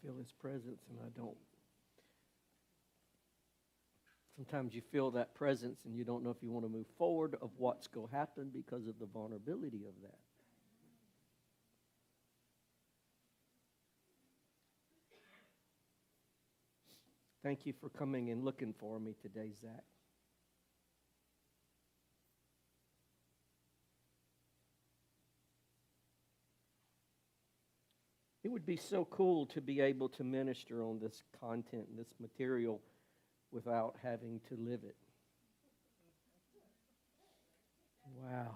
feel His presence and I don't. Sometimes you feel that presence and you don't know if you want to move forward of what's going to happen because of the vulnerability of that. Thank you for coming and looking for me today, Zach. It would be so cool to be able to minister on this content and this material without having to live it. Wow.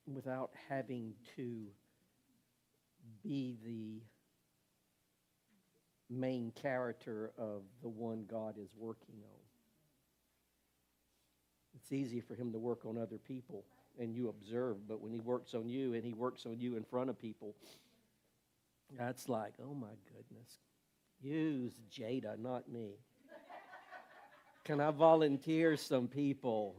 Without having to be the main character of the one God is working on. It's easy for Him to work on other people and you observe, but when He works on you and He works on you in front of people, that's like, oh my goodness, use Jada, not me. Can I volunteer some people?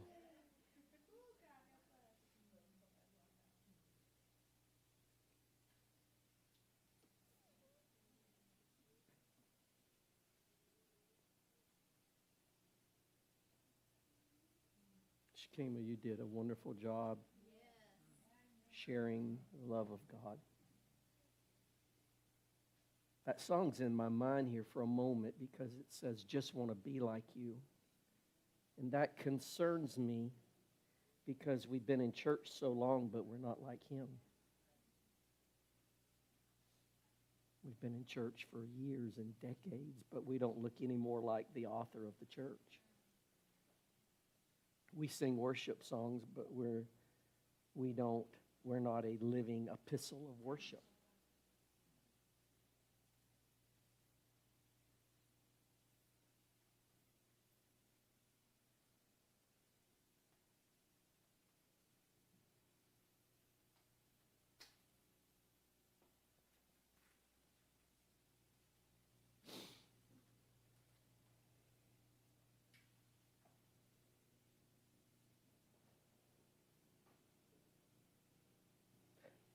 Shakima, you did a wonderful job sharing the love of God. That song's in my mind here for a moment because it says, just want to be like you. And that concerns me because we've been in church so long, but we're not like Him. We've been in church for years and decades, but we don't look any more like the author of the church. We sing worship songs, but we're not a living epistle of worship.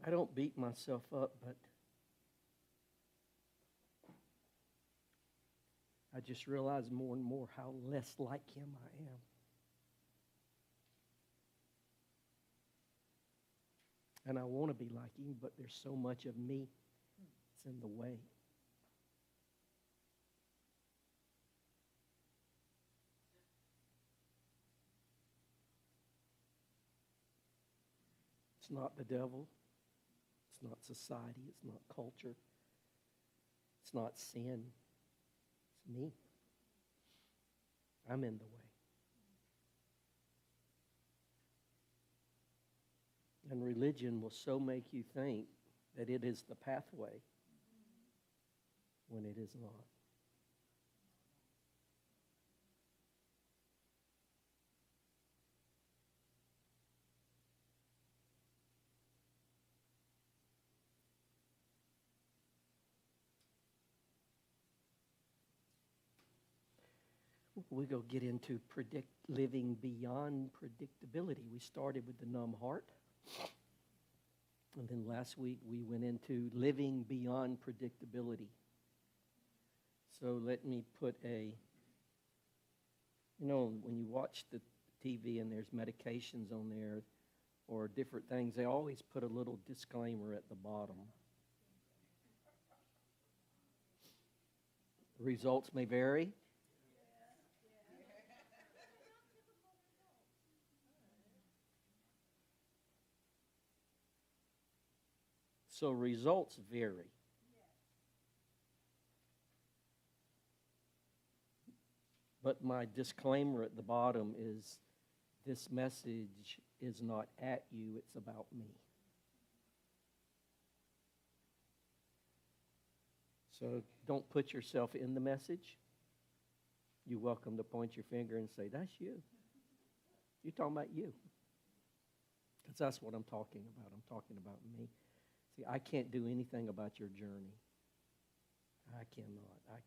I don't beat myself up, but I just realize more and more how less like Him I am. And I want to be like Him, but there's so much of me that's in the way. It's not the devil. It's not society. It's not culture. It's not sin. It's me. I'm in the way. And religion will so make you think that it is the pathway when it is not. We go get into living beyond predictability. We started with the numb heart. And then last week we went into living beyond predictability. So let me put when you watch the TV and there's medications on there or different things, they always put a little disclaimer at the bottom. Results may vary. So results vary. But my disclaimer at the bottom is this message is not at you, it's about me. So don't put yourself in the message. You're welcome to point your finger and say, that's you. You're talking about you. Because that's what I'm talking about. I'm talking about me. See, I can't do anything about your journey. I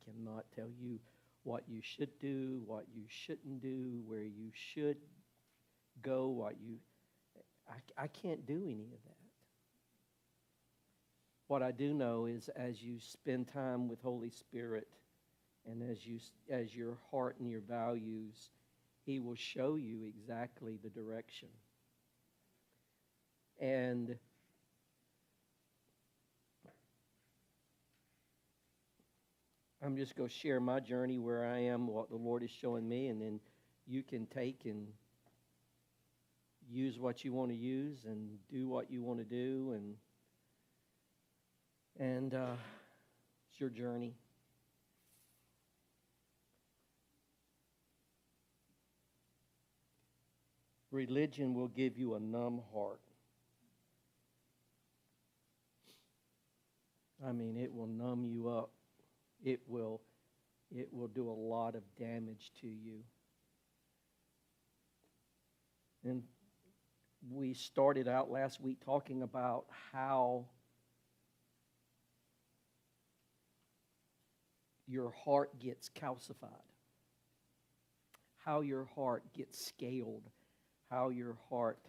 cannot tell you what you should do, what you shouldn't do, where you should go, I can't do any of that. What I do know is as you spend time with Holy Spirit and as your heart and your values, He will show you exactly the direction. And I'm just going to share my journey where I am, what the Lord is showing me, and then you can take and use what you want to use and do what you want to do, and it's your journey. Religion will give you a numb heart. I mean, it will numb you up. It will do a lot of damage to you. And we started out last week talking about how your heart gets calcified, how your heart gets scaled, how your heart,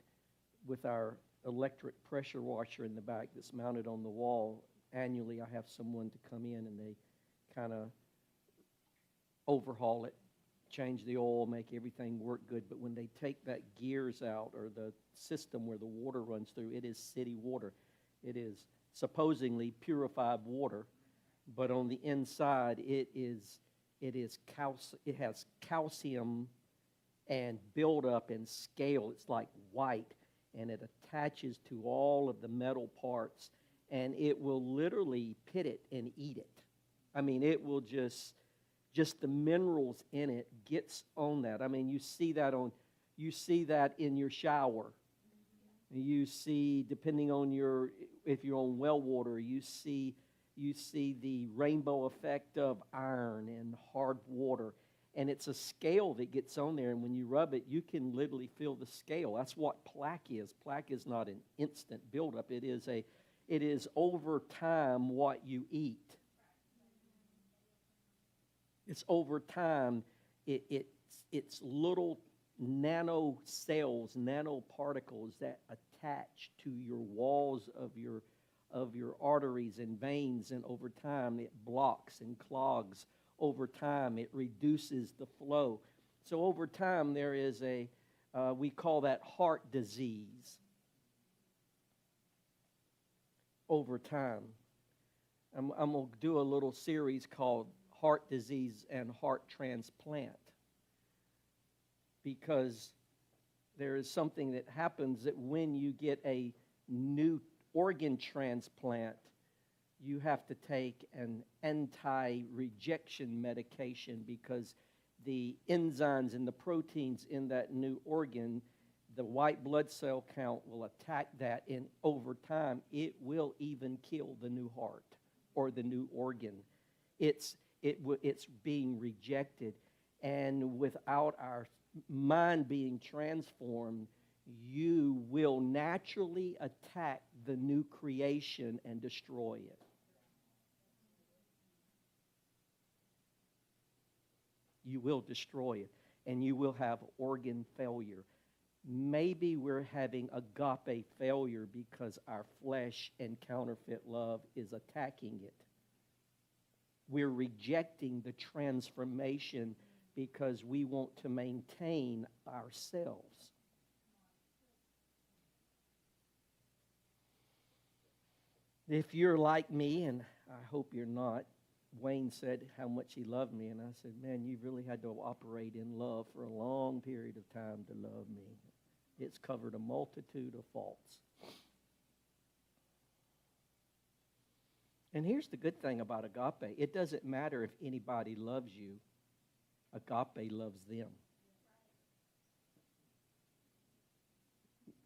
with our electric pressure washer in the back that's mounted on the wall, annually I have someone to come in and they kind of overhaul it, change the oil, make everything work good. But when they take that gears out, or the system where the water runs through, it is city water. It is supposedly purified water, but on the inside it has calcium and buildup and scale. It's like white, and it attaches to all of the metal parts, and it will literally pit it and eat it. I mean, it will just the minerals in it gets on that. I mean, you see that in your shower. You see, depending on if you're on well water, you see the rainbow effect of iron and hard water. And it's a scale that gets on there, and when you rub it, you can literally feel the scale. That's what plaque is. Plaque is not an instant buildup. It is over time what you eat. It's over time. It's little nano cells, nanoparticles that attach to your walls of your arteries and veins, and over time it blocks and clogs. Over time it reduces the flow. So over time there is we call that heart disease. Over time. I'm going to do a little series called Heart Disease and Heart Transplant, because there is something that happens that when you get a new organ transplant, you have to take an anti-rejection medication, because the enzymes and the proteins in that new organ, the white blood cell count will attack that, and over time it will even kill the new heart or the new organ. It's being rejected, and without our mind being transformed, you will naturally attack the new creation and destroy it. You will destroy it, and you will have organ failure. Maybe we're having agape failure because our flesh and counterfeit love is attacking it. We're rejecting the transformation because we want to maintain ourselves. If you're like me, and I hope you're not, Wayne said how much he loved me, and I said, man, you really had to operate in love for a long period of time to love me. It's covered a multitude of faults. And here's the good thing about agape. It doesn't matter if anybody loves you. Agape loves them.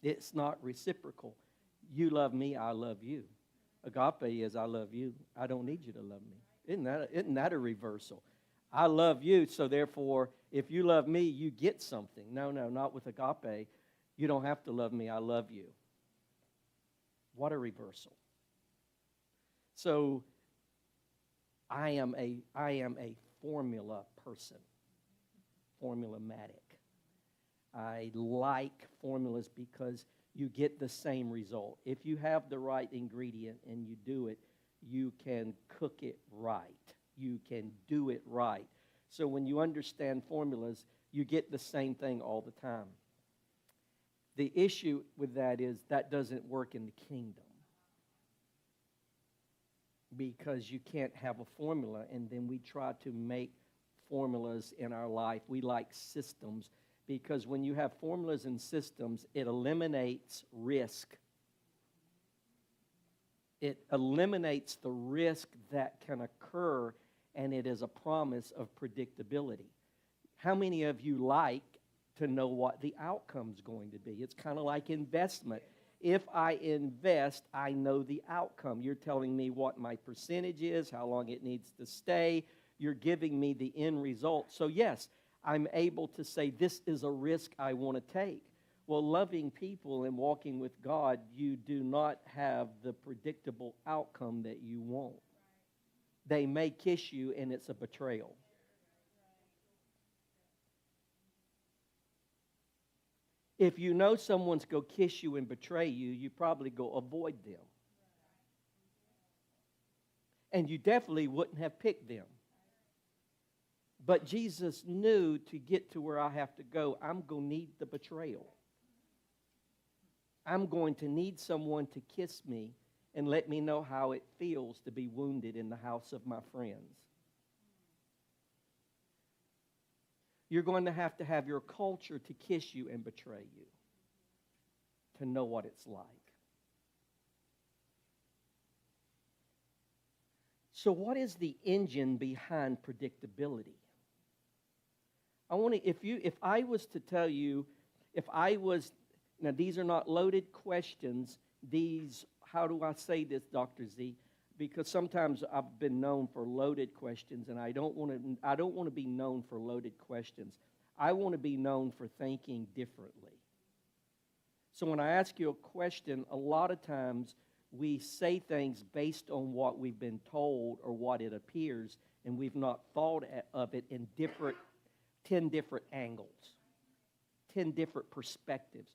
It's not reciprocal. You love me, I love you. Agape is I love you. I don't need you to love me. Isn't that a reversal? I love you, so therefore, if you love me, you get something. No, not with agape. You don't have to love me, I love you. What a reversal. So I am a formula person, formulamatic. I like formulas because you get the same result. If you have the right ingredient and you do it, you can cook it right. You can do it right. So when you understand formulas, you get the same thing all the time. The issue with that is that doesn't work in the kingdom. Because you can't have a formula, and then we try to make formulas in our life. We like systems, because when you have formulas and systems, it eliminates risk. It eliminates the risk that can occur, and it is a promise of predictability. How many of you like to know what the outcome's going to be? It's kind of like investment. If I invest, I know the outcome. You're telling me what my percentage is, how long it needs to stay. You're giving me the end result. So yes, I'm able to say this is a risk I want to take. Well, loving people and walking with God, you do not have the predictable outcome that you want. They may kiss you and it's a betrayal. If you know someone's going to kiss you and betray you, you probably go avoid them. And you definitely wouldn't have picked them. But Jesus knew to get to where I have to go, I'm going to need the betrayal. I'm going to need someone to kiss me and let me know how it feels to be wounded in the house of my friends. You're going to have your culture to kiss you and betray you, to know what it's like. So what is the engine behind predictability? If I was to tell you, now these are not loaded questions, how do I say this, Dr. Z? Because sometimes I've been known for loaded questions, and I don't want to be known for loaded questions. I want to be known for thinking differently. So when I ask you a question, a lot of times we say things based on what we've been told or what it appears, and we've not thought of it in 10 different angles, 10 different perspectives.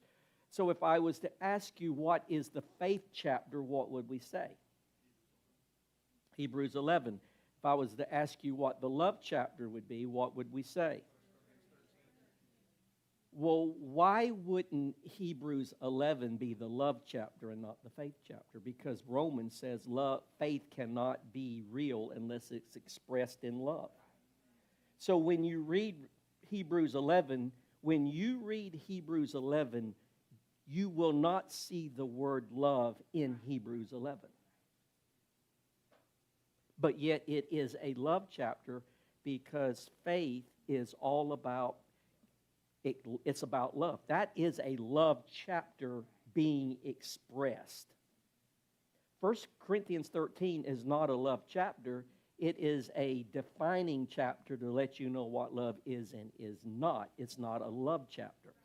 So if I was to ask you what is the faith chapter, what would we say? Hebrews 11. If I was to ask you what the love chapter would be, what would we say? Well, why wouldn't Hebrews 11 be the love chapter and not the faith chapter? Because Romans says faith cannot be real unless it's expressed in love. So when you read Hebrews 11, you will not see the word love in Hebrews 11. But yet it is a love chapter because faith is all about, it's about love. That is a love chapter being expressed. 1 Corinthians 13 is not a love chapter. It is a defining chapter to let you know what love is and is not. It's not a love chapter.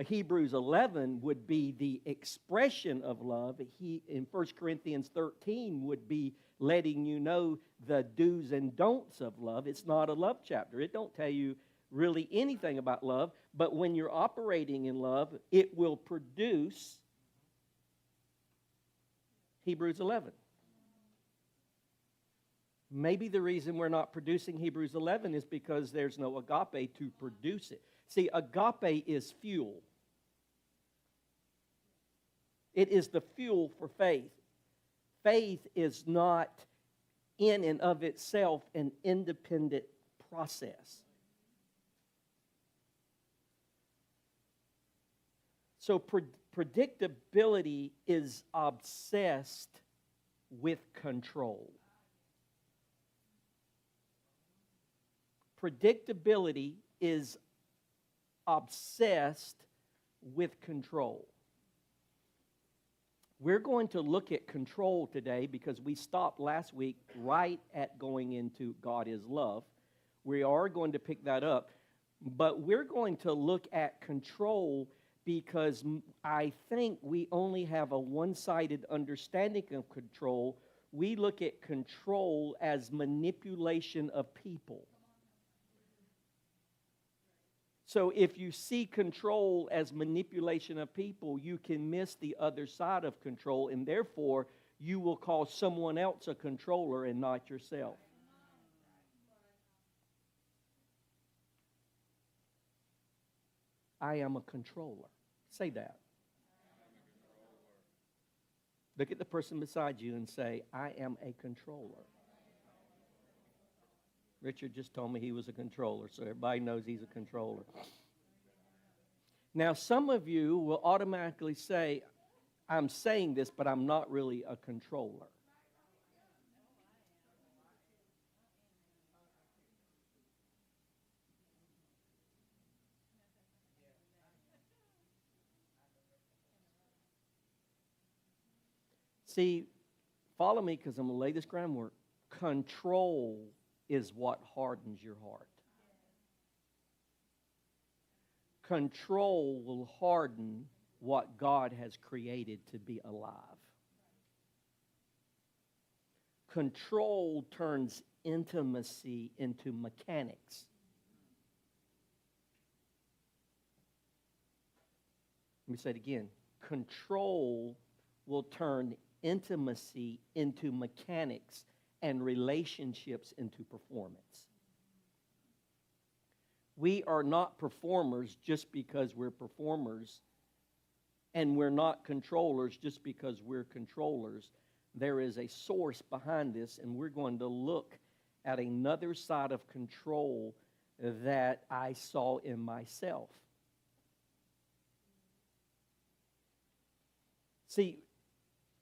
Hebrews 11 would be the expression of love. In 1 Corinthians 13 would be letting you know the do's and don'ts of love. It's not a love chapter. It don't tell you really anything about love, but when you're operating in love, it will produce Hebrews 11. Maybe the reason we're not producing Hebrews 11 is because there's no agape to produce it. See, agape is fuel. It is the fuel for faith. Faith is not in and of itself an independent process. So predictability is obsessed with control. Predictability is obsessed with control. We're going to look at control today because we stopped last week right at going into God is love. We are going to pick that up, but we're going to look at control because I think we only have a one-sided understanding of control. We look at control as manipulation of people. So if you see control as manipulation of people, you can miss the other side of control, and therefore you will call someone else a controller and not yourself. I am a controller. Say that. Look at the person beside you and say, I am a controller. Richard just told me he was a controller, so everybody knows he's a controller. Now, some of you will automatically say, I'm saying this, but I'm not really a controller. See, follow me because I'm going to lay this groundwork. Control is what hardens your heart. Control will harden what God has created to be alive. Control turns intimacy into mechanics. Let me say it again. Control will turn intimacy into mechanics and relationships into performance. We are not performers just because we're performers, and we're not controllers just because we're controllers. There is a source behind this, and we're going to look at another side of control that I saw in myself. See,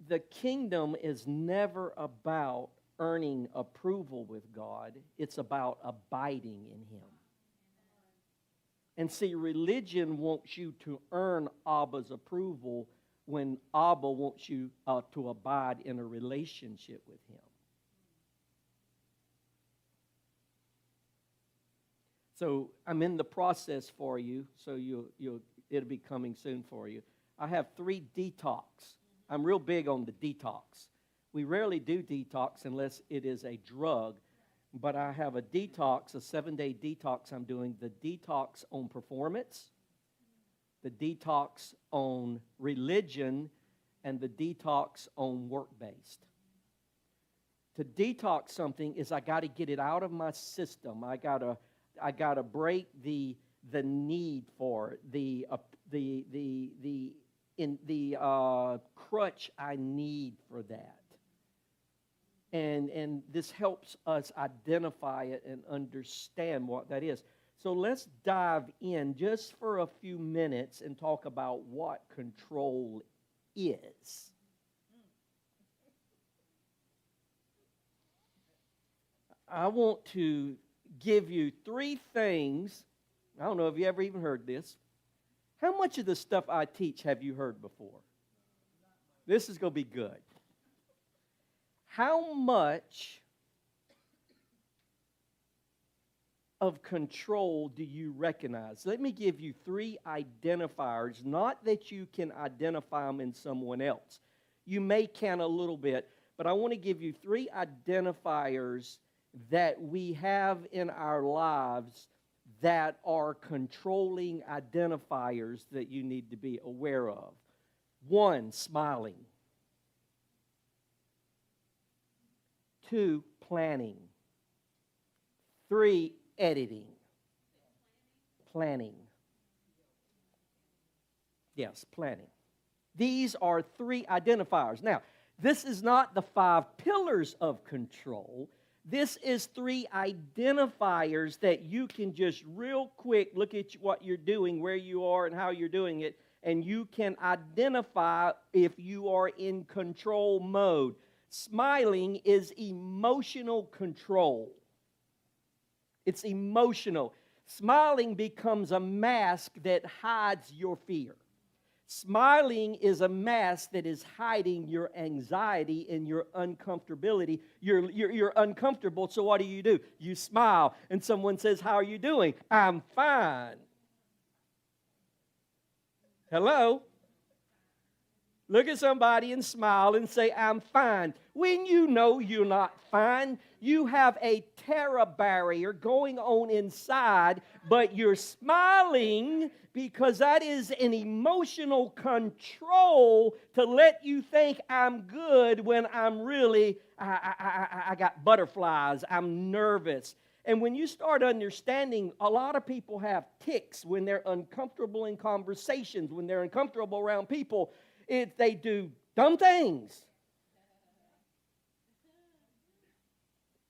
the kingdom is never about earning approval with God. It's about abiding in Him. And see, religion wants you to earn Abba's approval when Abba wants you to abide in a relationship with Him. So I'm in the process for you, so it'll be coming soon for you. I have 3 detox. I'm real big on the detox. We rarely do detox unless it is a drug, but I have a detox, a 7-day detox I'm doing, the detox on performance, the detox on religion, and the detox on work-based. To detox something is I got to get it out of my system. I got to break the need for it, the crutch I need for that. And this helps us identify it and understand what that is. So let's dive in just for a few minutes and talk about what control is. I want to give you 3 things. I don't know if you ever even heard this. How much of the stuff I teach have you heard before? This is going to be good. How much of control do you recognize? Let me give you 3 identifiers, not that you can identify them in someone else. You may can a little bit, but I want to give you 3 identifiers that we have in our lives that are controlling identifiers that you need to be aware of. 1, smiling. 2, planning. 3, editing. Planning. Yes, planning. These are 3 identifiers. Now, this is not the 5 pillars of control. This is 3 identifiers that you can just real quick look at what you're doing, where you are, and how you're doing it, and you can identify if you are in control mode. Smiling is emotional control. It's emotional. Smiling becomes a mask that hides your fear. Smiling is a mask that is hiding your anxiety and your uncomfortability. You're uncomfortable, so what do? You smile, and someone says, "How are you doing?" "I'm fine." Hello? Look at somebody and smile and say, I'm fine. When you know you're not fine, you have a terror barrier going on inside, but you're smiling because that is an emotional control to let you think I'm good when I'm really, I got butterflies, I'm nervous. And when you start understanding, a lot of people have tics when they're uncomfortable in conversations, when they're uncomfortable around people. They do dumb things.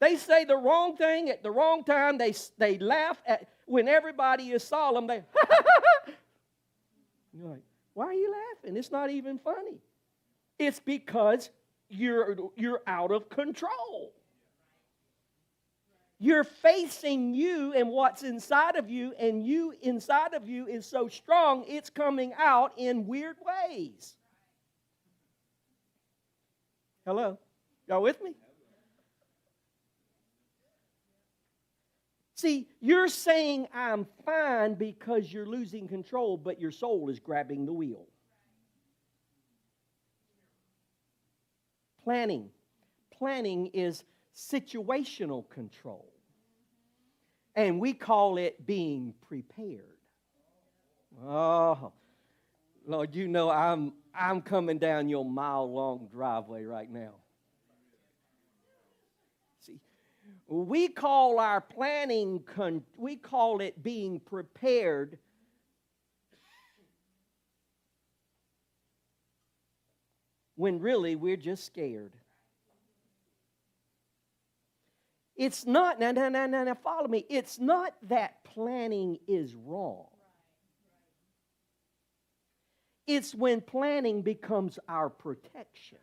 They say the wrong thing at the wrong time. They laugh at when everybody is solemn. They You're like, why are you laughing? It's not even funny. It's because you're out of control. You're facing you and what's inside of you, and you inside of you is so strong, it's coming out in weird ways. Hello? Y'all with me? See, you're saying I'm fine because you're losing control, but your soul is grabbing the wheel. Planning. Planning is situational control. And we call it being prepared. Oh, Lord, you know I'm coming down your mile-long driveway right now. See, we call our planning, we call it being prepared. When really we're just scared. It's not, now, follow me. It's not that planning is wrong. It's when planning becomes our protection.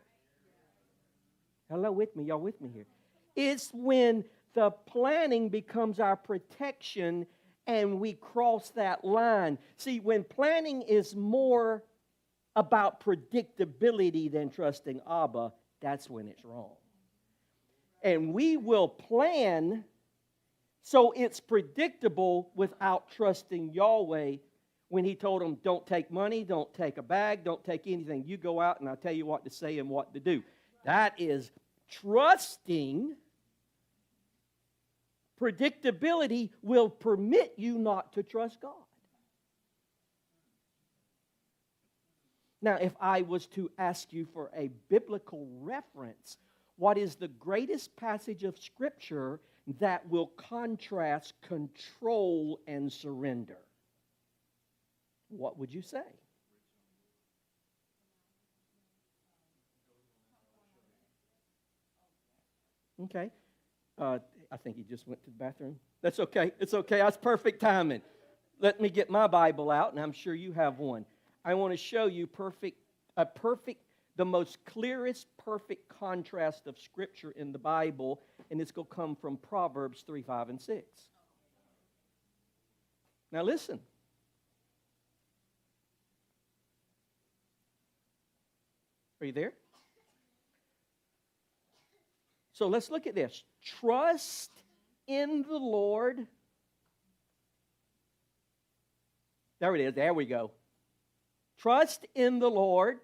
Hello with me? Y'all with me here? It's when the planning becomes our protection and we cross that line. See, when planning is more about predictability than trusting Abba, that's when it's wrong. And we will plan so it's predictable without trusting Yahweh when He told them, don't take money, don't take a bag, don't take anything. You go out and I'll tell you what to say and what to do. That is trusting. Predictability will permit you not to trust God. Now, if I was to ask you for a biblical reference, what is the greatest passage of Scripture that will contrast control and surrender? What would you say? Okay. I think he just went to the bathroom. That's okay. It's okay. That's perfect timing. Let me get my Bible out, and I'm sure you have one. I want to show you the most clearest, perfect contrast of Scripture in the Bible, and it's going to come from Proverbs 3, 5, and 6. Now listen. Are you there? So let's look at this. Trust in the Lord. There it is. There we go. Trust in the Lord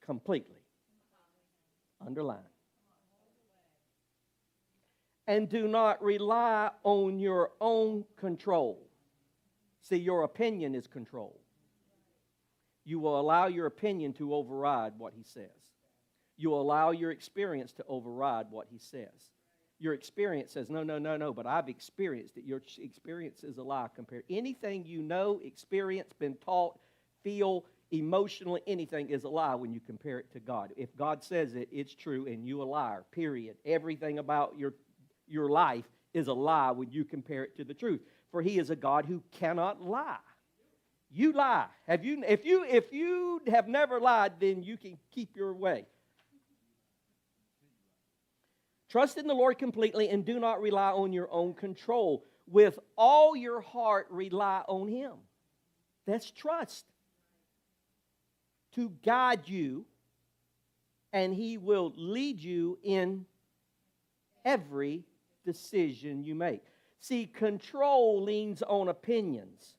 completely. Underline. And do not rely on your own control. See, your opinion is control. You will allow your opinion to override what He says. You will allow your experience to override what He says. Your experience says, no, but I've experienced it. Your experience is a lie compared. Anything you know, experience, been taught, feel, emotionally, anything is a lie when you compare it to God. If God says it, it's true, and you a liar, period. Everything about your life is a lie when you compare it to the truth. For He is a God who cannot lie. You lie. If you have never lied, then you can keep your way. Trust in the Lord completely and do not rely on your own control. With all your heart, rely on Him. That's trust. To guide you, and He will lead you in every decision you make. See, control leans on opinions,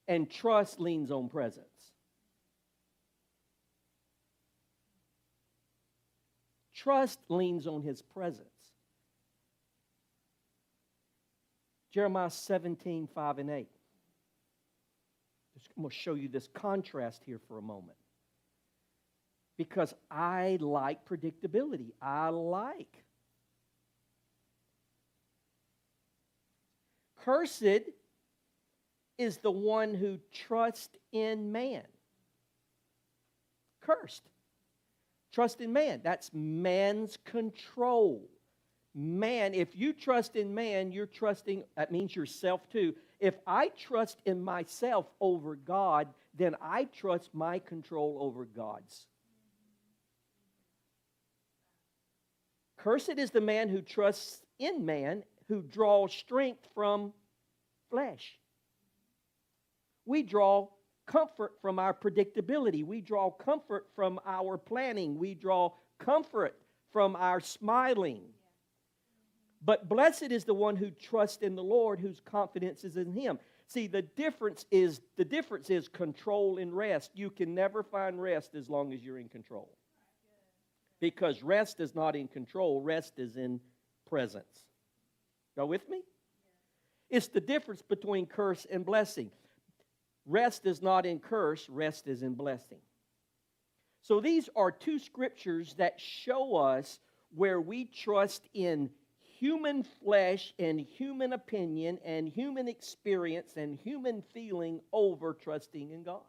and trust leans on presence. Trust leans on His presence. Jeremiah 17:5-8. I'm going to show you this contrast here for a moment. Because I like predictability. I like. Cursed is the one who trusts in man. Cursed. Trust in man. That's man's control. Man, if you trust in man, you're trusting, that means yourself too. If I trust in myself over God, then I trust my control over God's. Cursed is the man who trusts in man, who draws strength from flesh. We draw comfort from our predictability. We draw comfort from our planning. We draw comfort from our smiling. But blessed is the one who trusts in the Lord, whose confidence is in Him. See, the difference is control and rest. You can never find rest as long as you're in control. Because rest is not in control, rest is in presence. Y'all with me? It's the difference between curse and blessing. Rest is not in curse, rest is in blessing. So these are two scriptures that show us where we trust in human flesh and human opinion and human experience and human feeling over trusting in God.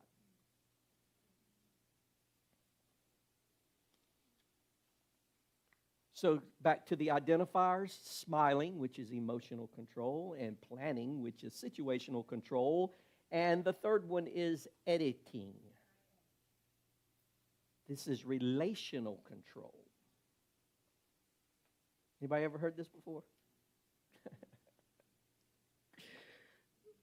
So back to the identifiers, smiling, which is emotional control, and planning, which is situational control. And the third one is editing. This is relational control. Anybody ever heard this before?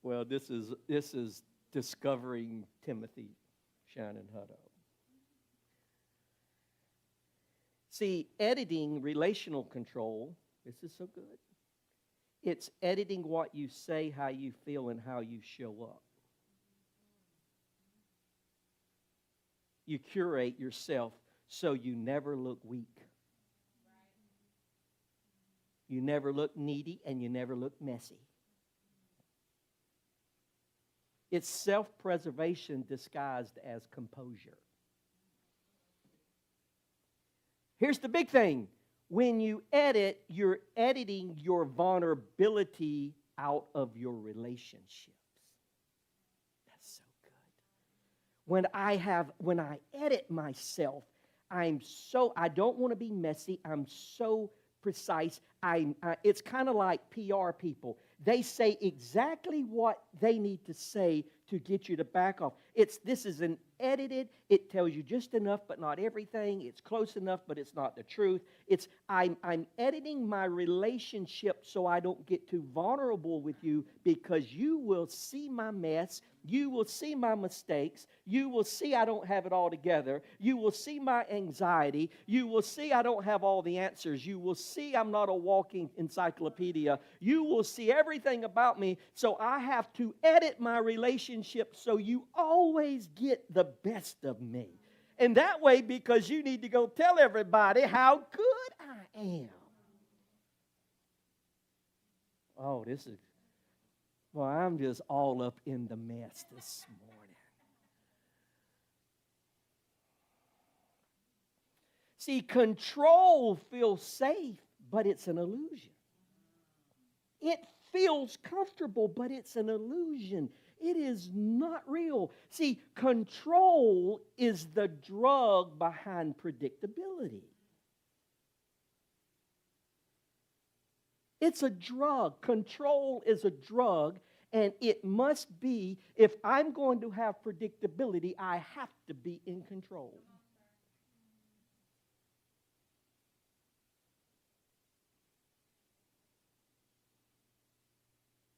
Well, this is discovering Timothy Shannon Hutto. See, editing relational control, this is so good. It's editing what you say, how you feel, and how you show up. You curate yourself so you never look weak. You never look needy, and you never look messy. It's self-preservation disguised as composure. Here's the big thing. When you edit, you're editing your vulnerability out of your relationships. That's so good. When I edit myself, I don't want to be messy. I'm so precise. It's kind of like PR people. They say exactly what they need to say to get you to back off. This is an edited. It tells you just enough, but not everything. It's close enough, but it's not the truth. I'm editing my relationship so I don't get too vulnerable with you, because you will see my mess. You will see my mistakes. You will see I don't have it all together. You will see my anxiety. You will see I don't have all the answers. You will see I'm not a walking encyclopedia. You will see everything about me. So I have to edit my relationship so you always get the best of me. And that way, because you need to go tell everybody how good I am. Oh, well, I'm just all up in the mess this morning. See, control feels safe, but it's an illusion. It feels comfortable, but it's an illusion. It is not real. See, control is the drug behind predictability. It's a drug. Control is a drug, and it must be, if I'm going to have predictability, I have to be in control.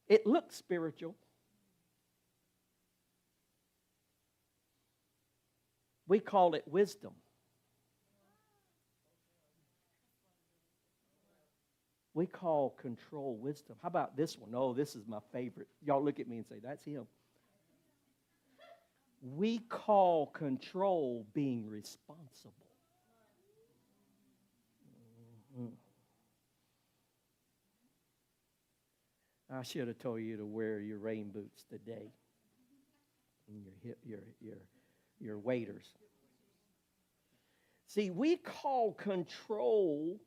It looks spiritual. We call it wisdom. We call control wisdom. How about this one? Oh, this is my favorite. Y'all look at me and say, that's him. We call control being responsible. Mm. I should have told you to wear your rain boots today. And your waders. See, we call control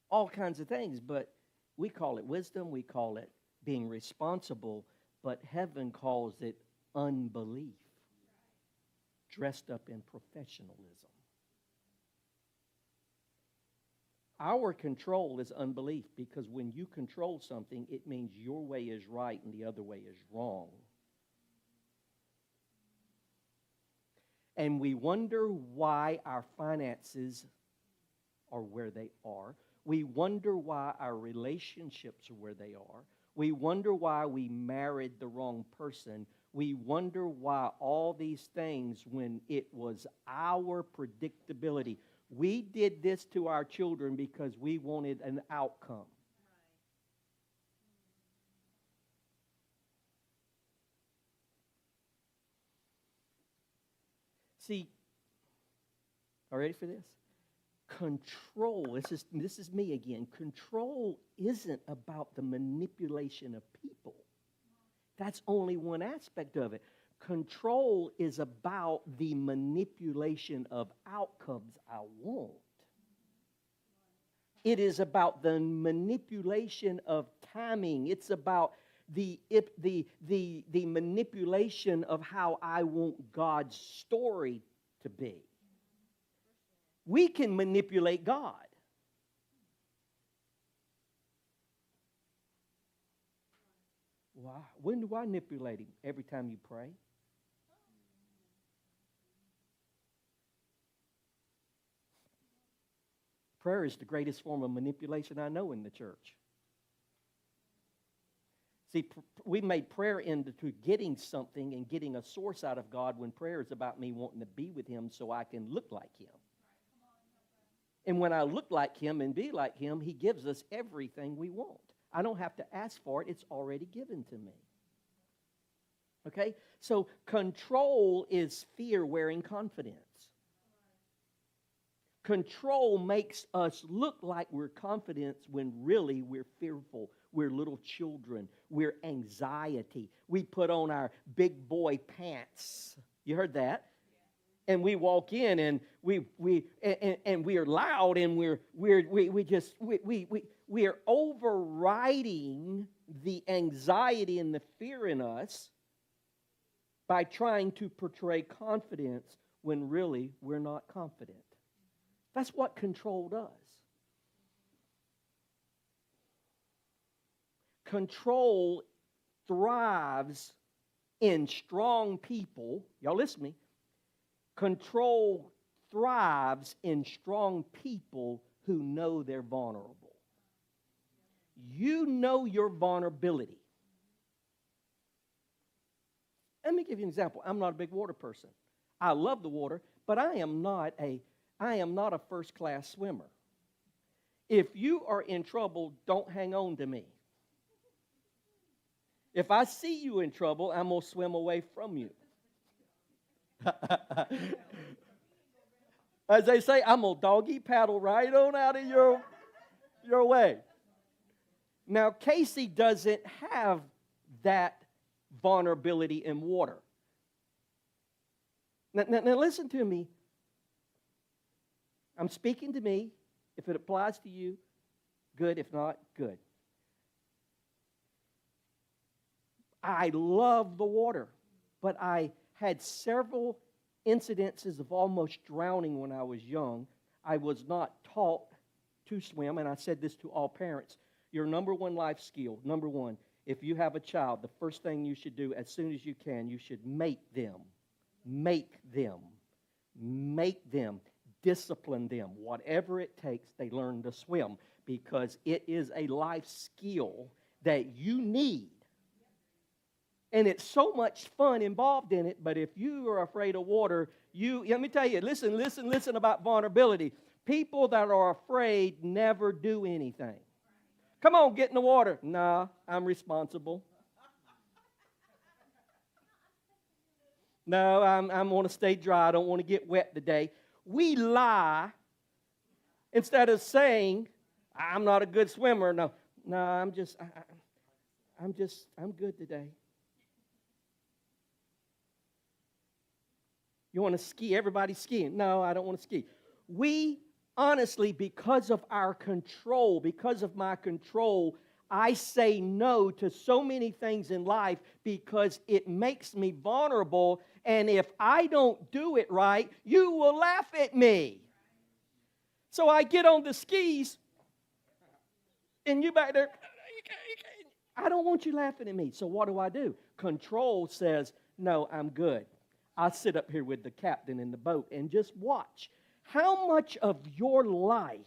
all kinds of things, but we call it wisdom, we call it being responsible, but heaven calls it unbelief, dressed up in professionalism. Our control is unbelief, because when you control something, it means your way is right and the other way is wrong. And we wonder why our finances are where they are. We wonder why our relationships are where they are. We wonder why we married the wrong person. We wonder why all these things, when it was our predictability. We did this to our children because we wanted an outcome. See, are you ready for this? Control, this is me again. Control isn't about the manipulation of people. That's only one aspect of it. Control is about the manipulation of outcomes I want. It is about the manipulation of timing. It's about the manipulation of how I want God's story to be. We can manipulate God. Why? When do I manipulate Him? Every time you pray? Prayer is the greatest form of manipulation I know in the church. See, we made prayer into getting something and getting a source out of God, when prayer is about me wanting to be with Him so I can look like Him. And when I look like Him and be like Him, He gives us everything we want. I don't have to ask for it. It's already given to me. Okay? So control is fear wearing confidence. Control makes us look like we're confident when really we're fearful. We're little children. We're anxiety. We put on our big boy pants. You heard that? And we walk in and we are loud, and we are overriding the anxiety and the fear in us by trying to portray confidence when really we're not confident. That's what control does. Control thrives in strong people. Y'all listen to me. Control thrives in strong people who know they're vulnerable. You know your vulnerability. Let me give you an example. I'm not a big water person. I love the water, but I am not a first-class swimmer. If you are in trouble, don't hang on to me. If I see you in trouble, I'm going to swim away from you. As they say, I'm going to doggy paddle right on out of your way. Now, Casey doesn't have that vulnerability in water. Now listen to me. I'm speaking to me. If it applies to you, good. If not, good. I love the water, but I had several incidences of almost drowning when I was young. I was not taught to swim, and I said this to all parents. Your number one life skill, number one, if you have a child, the first thing you should do as soon as you can, you should make them, discipline them. Whatever it takes, they learn to swim, because it is a life skill that you need. And it's so much fun involved in it, but if you are afraid of water, let me tell you, listen about vulnerability. People that are afraid never do anything. Come on, get in the water. Nah, I'm responsible. No, I'm going to stay dry. I don't want to get wet today. We lie Instead of saying, I'm not a good swimmer. No, I'm good today. You want to ski? Everybody's skiing. No, I don't want to ski. We honestly, because of our control, because of my control, I say no to so many things in life because it makes me vulnerable. And if I don't do it right, you will laugh at me. So I get on the skis, and you back there, I don't want you laughing at me. So what do? Control says, no, I'm good. I'll sit up here with the captain in the boat and just watch. How much of your life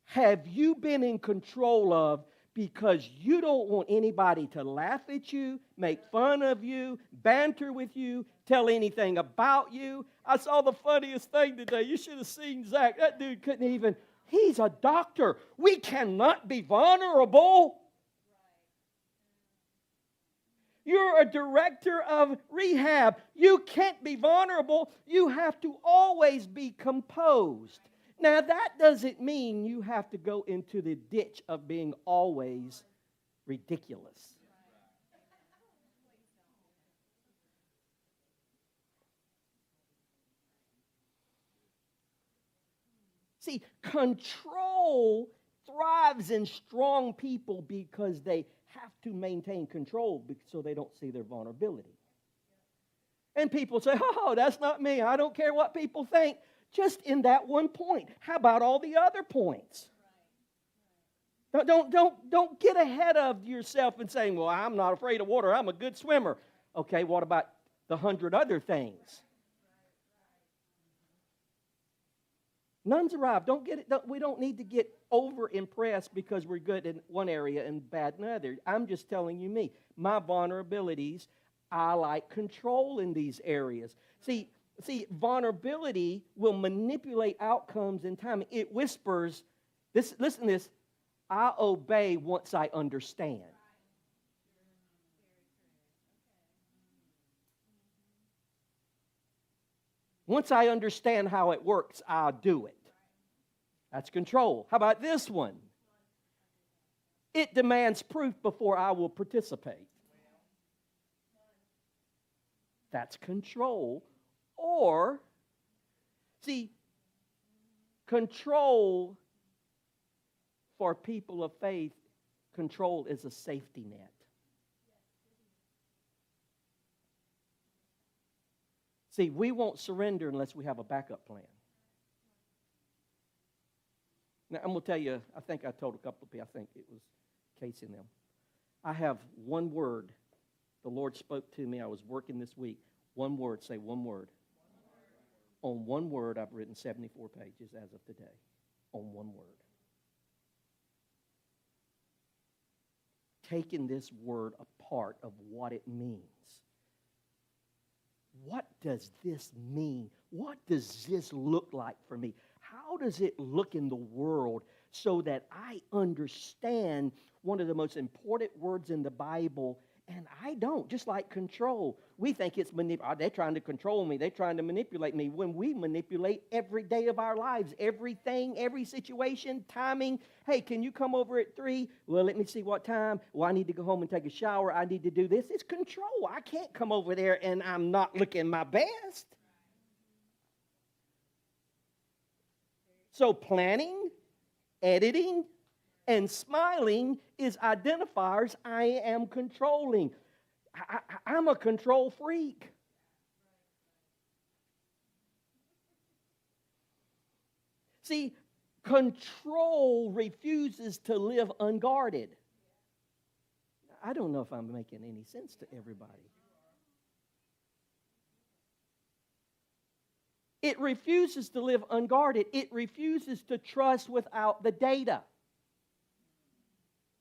have you been in control of because you don't want anybody to laugh at you, make fun of you, banter with you, tell anything about you? I saw the funniest thing today. You should have seen Zach. That dude couldn't even, he's a doctor. We cannot be vulnerable. You're a director of rehab. You can't be vulnerable. You have to always be composed. Now, that doesn't mean you have to go into the ditch of being always ridiculous. See, control thrives in strong people because they have to maintain control so they don't see their vulnerability. And people say, oh, that's not me. I don't care what people think. Just in that one point. How about all the other points? Don't get ahead of yourself and saying, well, I'm not afraid of water. I'm a good swimmer. Okay, what about the 100 other things? None's arrived. We don't need to get over-impressed because we're good in one area and bad in another. I'm just telling you me. My vulnerabilities, I like control in these areas. See, vulnerability will manipulate outcomes in time. It whispers, listen to this, I obey once I understand. Once I understand how it works, I'll do it. That's control. How about this one? It demands proof before I will participate. That's control. Or, see, control for people of faith, control is a safety net. See, we won't surrender unless we have a backup plan. Now, I'm going to tell you, I think I told a couple of people, I think it was Casey and them. I have one word. The Lord spoke to me. I was working this week. One word. Say one word. On one word, I've written 74 pages as of today. On one word. Taking this word apart of what it means. What does this mean? What does this look like for me? How does it look in the world so that I understand one of the most important words in the Bible, and I don't, just like control. We think it's they're trying to control me. They're trying to manipulate me. When we manipulate every day of our lives, everything, every situation, timing. Hey, can you come over at 3? Well, let me see what time. Well, I need to go home and take a shower. I need to do this. It's control. I can't come over there and I'm not looking my best. So planning, editing, and smiling is identifiers I am controlling. I'm a control freak. See, control refuses to live unguarded. I don't know if I'm making any sense to everybody. It refuses to live unguarded. It refuses to trust without the data.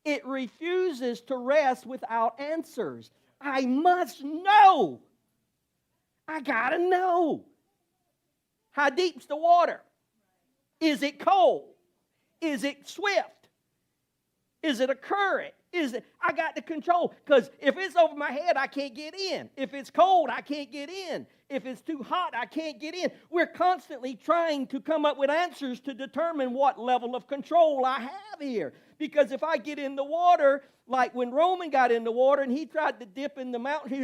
It refuses to rest without answers. I must know. I got to know. How deep's the water? Is it cold? Is it swift? Is it a current? I got to control, because if it's over my head, I can't get in. If it's cold, I can't get in. If it's too hot, I can't get in. We're constantly trying to come up with answers to determine what level of control I have here. Because if I get in the water, like when Roman got in the water and he tried to dip in the mountain, he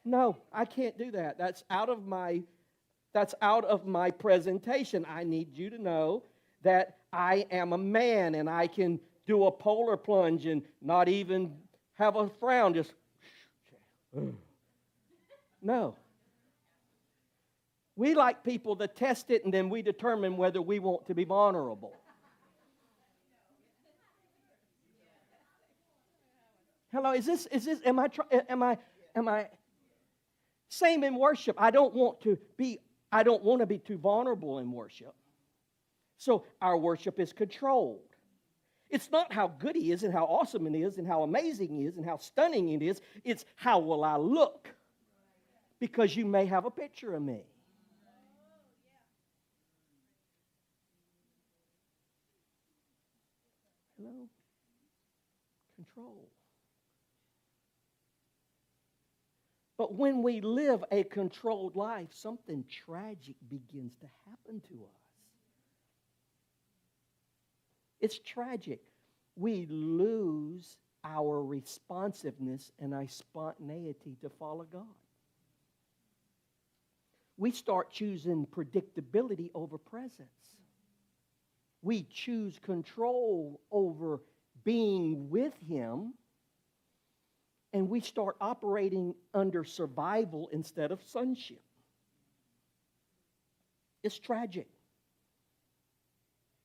no, I can't do that. That's out of my presentation. I need you to know that I am a man and I can do a polar plunge and not even have a frown. Just no. We like people to test it and then we determine whether we want to be vulnerable. Hello, am I same in worship? I don't want to be too vulnerable in worship. So our worship is controlled. It's not how good he is and how awesome it is and how amazing he is and how stunning it is. It's how will I look? Because you may have a picture of me. Hello? Control. But when we live a controlled life, something tragic begins to happen to us. It's tragic. We lose our responsiveness and our spontaneity to follow God. We start choosing predictability over presence. We choose control over being with Him. And we start operating under survival instead of sonship. It's tragic.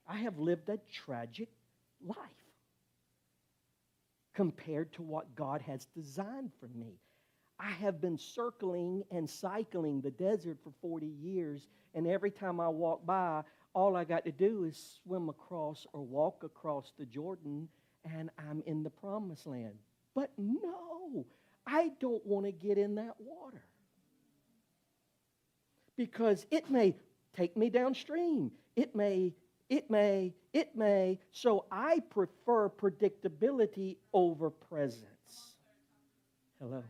I have lived a tragic life compared to what God has designed for me. I have been circling and cycling the desert for 40 years, and every time I walk by, all I got to do is swim across or walk across the Jordan, and I'm in the promised land. But no, I don't want to get in that water. Because it may take me downstream. It may. So I prefer predictability over presence. Hello?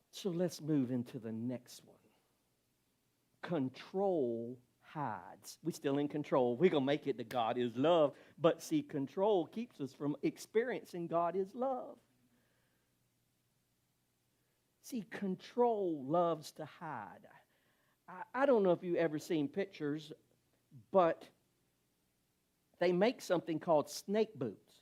So let's move into the next one. Control hides. We're still in control. We're going to make it that God is love. But see, control keeps us from experiencing God is love. See, control loves to hide. I don't know if you've ever seen pictures, but they make something called snake boots.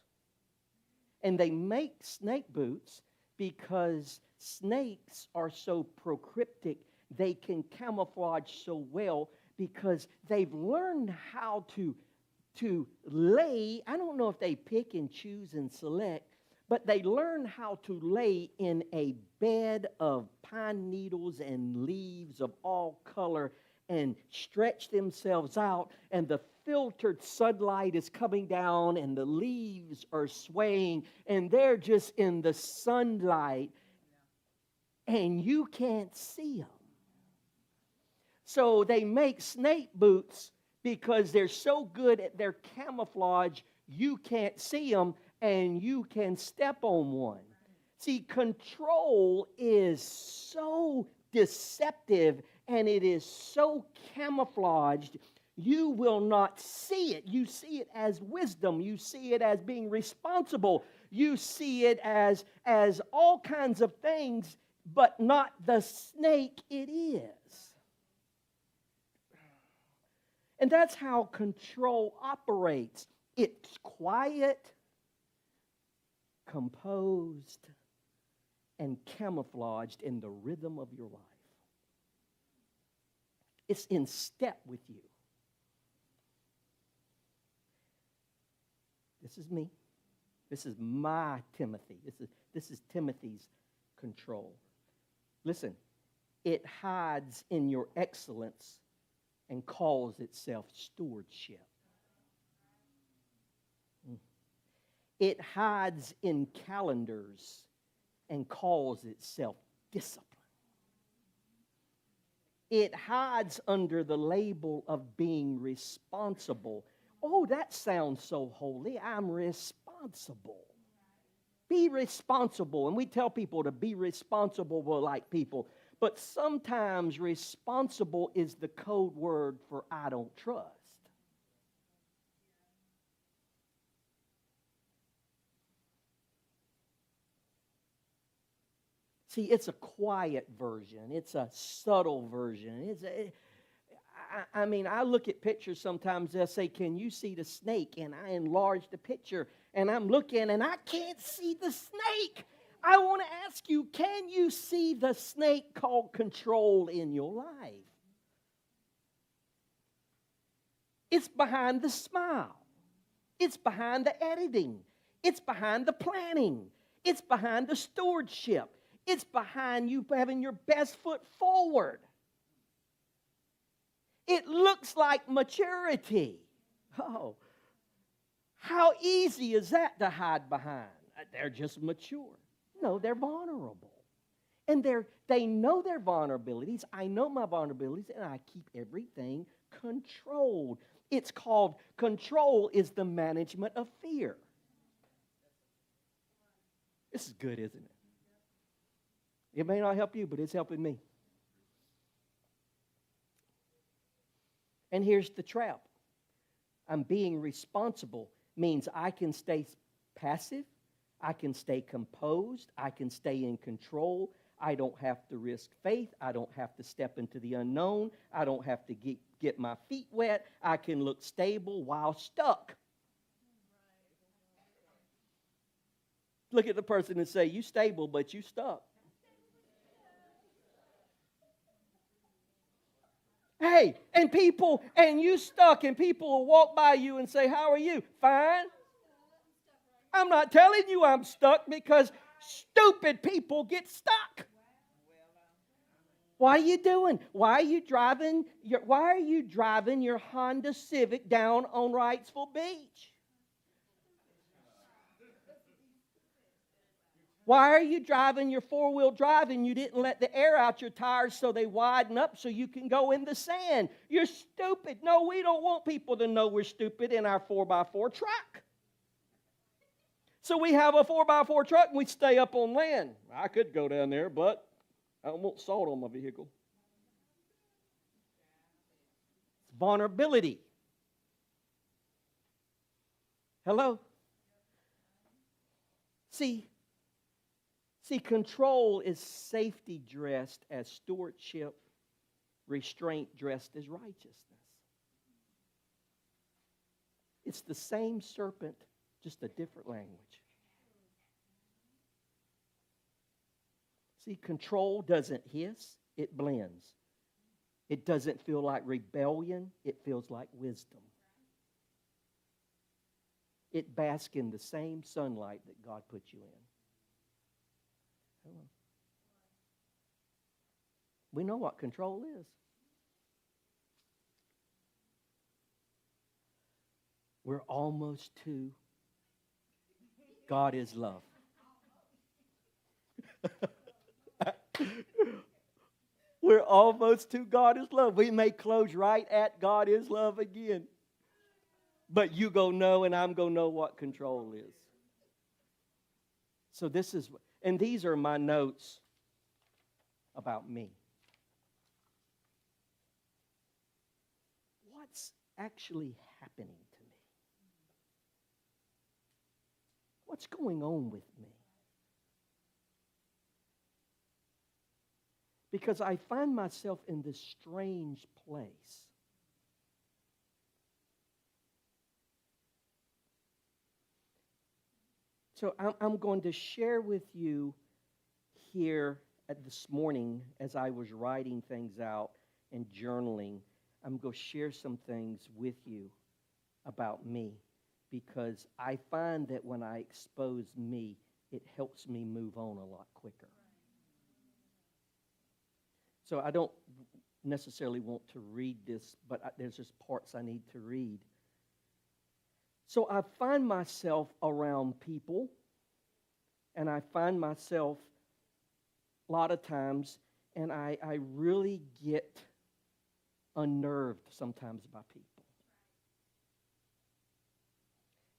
And they make snake boots because snakes are so procryptic, they can camouflage so well because they've learned how to lay. I don't know if they pick and choose and select, but they learn how to lay in a bed of pine needles and leaves of all color and stretch themselves out, and the filtered sunlight is coming down and the leaves are swaying and they're just in the sunlight and you can't see them. So they make snake boots because they're so good at their camouflage, you can't see them and you can step on one. See, control is so deceptive and it is so camouflaged, you will not see it. You see it as wisdom. You see it as being responsible. You see it as all kinds of things, but not the snake it is. And that's how control operates. It's quiet, composed, and camouflaged in the rhythm of your life. It's in step with you. This is me. This is my Timothy. This is Timothy's control. Listen, it hides in your excellence and calls itself stewardship. It hides in calendars and calls itself discipline. It hides under the label of being responsible. Oh, that sounds so holy. I'm responsible. Be responsible. And we tell people to be responsible like people. But sometimes responsible is the code word for I don't trust. See, it's a quiet version. It's a subtle version. I look at pictures sometimes. They'll say, can you see the snake? And I enlarge the picture. And I'm looking, and I can't see the snake. I want to ask you, can you see the snake called control in your life? It's behind the smile. It's behind the editing. It's behind the planning. It's behind the stewardship. It's behind you having your best foot forward. It looks like maturity. Oh, how easy is that to hide behind? They're just mature. No, they're vulnerable. And they know their vulnerabilities. I know my vulnerabilities, and I keep everything controlled. It's called control is the management of fear. This is good, isn't it? It may not help you, but it's helping me. And here's the trap. I'm being responsible means I can stay passive, I can stay composed, I can stay in control. I don't have to risk faith. I don't have to step into the unknown. I don't have to get my feet wet. I can look stable while stuck. Look at the person and say, you stable, but you stuck. Hey, and you stuck, and people will walk by you and say, how are you? Fine. I'm not telling you I'm stuck because stupid people get stuck. What are you doing? Why are you driving your Honda Civic down on Wrightsville Beach? Why are you driving your four-wheel drive and you didn't let the air out your tires so they widen up so you can go in the sand? You're stupid. No, we don't want people to know we're stupid in our 4x4 truck. So we have a 4x4 truck and we stay up on land. I could go down there, but I don't want salt on my vehicle. It's vulnerability. Hello? See, control is safety dressed as stewardship, restraint dressed as righteousness. It's the same serpent, just a different language. See, control doesn't hiss, it blends. It doesn't feel like rebellion, it feels like wisdom. It basks in the same sunlight that God put you in. Hello. We know what control is. We're almost to God is love. We're almost to God is love. We may close right at God is love again. But you go know and I'm going to know what control is. So and these are my notes about me. What's actually happening to me? What's going on with me? Because I find myself in this strange place. So I'm going to share with you here this morning as I was writing things out and journaling, I'm going to share some things with you about me because I find that when I expose me, it helps me move on a lot quicker. So I don't necessarily want to read this, but there's just parts I need to read. So I find myself around people, and I find myself a lot of times, and I really get unnerved sometimes by people.